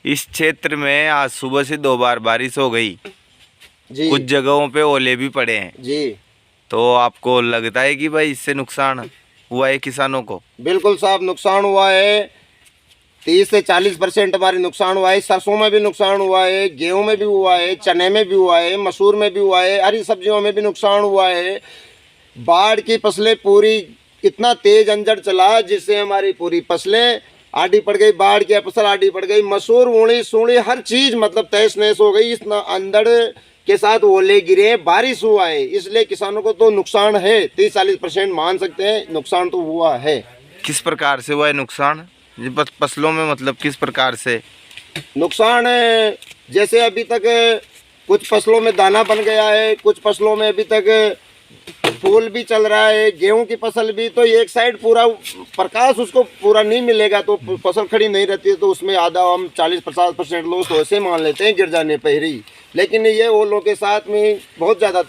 इस क्षेत्र में आज सुबह से 2 बार बारिश हो गई जी। कुछ जगहों पे ओले भी पड़े हैं जी। तो आपको लगता है कि भाई इससे नुकसान हुआ है किसानों को? बिल्कुल साहब, नुकसान हुआ है। 30 से 40% हमारे नुकसान हुआ है। सरसों में भी नुकसान हुआ है, गेहूं में भी हुआ है, चने में भी हुआ है, मसूर में भी हुआ है, हरी सब्जियों में भी नुकसान हुआ है। बाढ़ की फसलें पूरी इतना तेज अंजड़ चला जिससे हमारी पूरी फसलें आड़ी पड़ गई। बाढ़ की फसल आड़ी पड़ गई। मसूर, मूली, सूढ़ी हर चीज़ मतलब तहस नहस हो गई। इतना अंधड़ के साथ ओले गिरे, बारिश हुआ है, इसलिए किसानों को तो नुकसान है। 30-40% मान सकते हैं नुकसान तो हुआ है। किस प्रकार से हुआ है नुकसान फसलों में, मतलब किस प्रकार से नुकसान है? जैसे अभी तक कुछ फसलों में दाना बन गया है, कुछ फसलों में अभी तक फूल भी चल रहा है, गेहूं की फसल भी। तो एक साइड पूरा प्रकाश उसको पूरा नहीं मिलेगा तो फसल खड़ी नहीं रहती है, तो उसमें आधा हम 40-50% लॉस तो ऐसे मान लेते हैं गिर जाने पर ही। लेकिन ये ओलों के साथ में बहुत ज़्यादा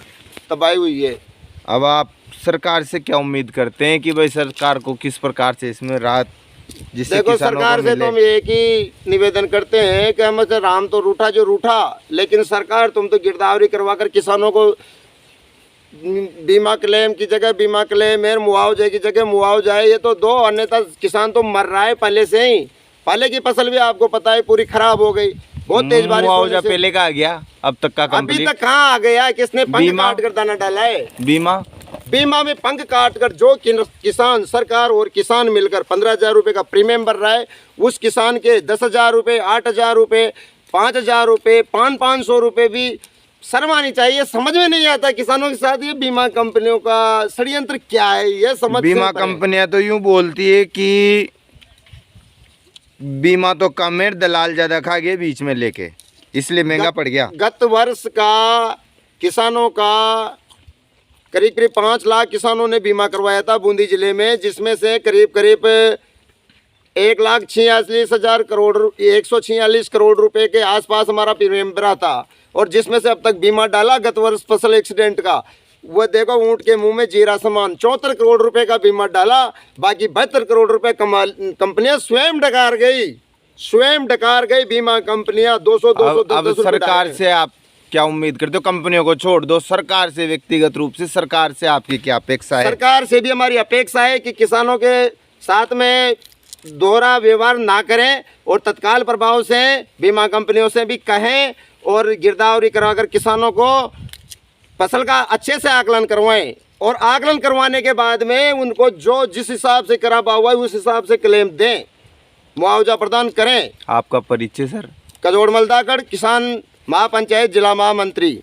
तबाही हुई है। अब आप सरकार से क्या उम्मीद करते हैं कि भाई सरकार को किस प्रकार से इसमें राहत, जिससे देखो किसानों सरकार को से तो हम एक ही निवेदन करते हैं कि हम राम तो रूठा जो रूठा, लेकिन सरकार तुम तो गिरदावरी करवा कर किसानों को बीमा क्लेम की जगह बीमा क्लेम है, मुआवजे की जगह मुआवजा है, ये तो दो। अन्यथा किसान तो मर रहा है पहले से ही। पहले की फसल भी आपको पता है पूरी खराब हो गई, बहुत तेज बारिश होने से। पहले का आ गया, अब तक का अभी कंप्लीट? तक कहाँ आ गया? किसने पंख काट कर दाना डाला है? बीमा में पंख काट कर जो किसान, सरकार और किसान मिलकर 15,000 रुपये का प्रीमियम भर रहा है, उस किसान के 10,000 रुपये, 8,000 रुपये, 5,000 रुपये, 500 रुपये भी शर्म आनी चाहिए। समझ में नहीं आता किसानों के साथ ये बीमा कंपनियों का षड्यंत्र क्या है, ये समझ। बीमा कंपनियां तो यूं बोलती है कि बीमा तो कम है, दलाल ज्यादा खा गए बीच में लेके, इसलिए महंगा पड़ गया। गत वर्ष का किसानों का करीब 5 लाख किसानों ने बीमा करवाया था बूंदी जिले में, जिसमें से करीब 1,46,000 करोड़ 146 करोड़ रुपए के आसपास हमारा प्रीमियम भरा था। और जिसमें से अब तक बीमा डाला गत वर्ष फसल एक्सीडेंट का, वो देखो ऊँट के मुंह में जीरा समान, 74 करोड़ रुपए का बीमा डाला। बाकी 72 करोड़ रुपए कंपनियां स्वयं डकार गई बीमा कंपनियां 200 अब सरकार से आप क्या उम्मीद करते हो? कंपनियों को छोड़ दो, सरकार से व्यक्तिगत रूप से सरकार से आपकी क्या अपेक्षा है? सरकार से भी हमारी अपेक्षा है कि किसानों के साथ में दोहरा व्यवहार ना करें और तत्काल प्रभाव से बीमा कंपनियों से भी कहें और गिरदावरी कराकर किसानों को फसल का अच्छे से आकलन करवाएं। और आकलन करवाने के बाद में उनको जो जिस हिसाब से कराबा हुआ है उस हिसाब से क्लेम दें, मुआवजा प्रदान करें। आपका परिचय सर? कजोड़ मलदागढ़, किसान महापंचायत, जिला महामंत्री।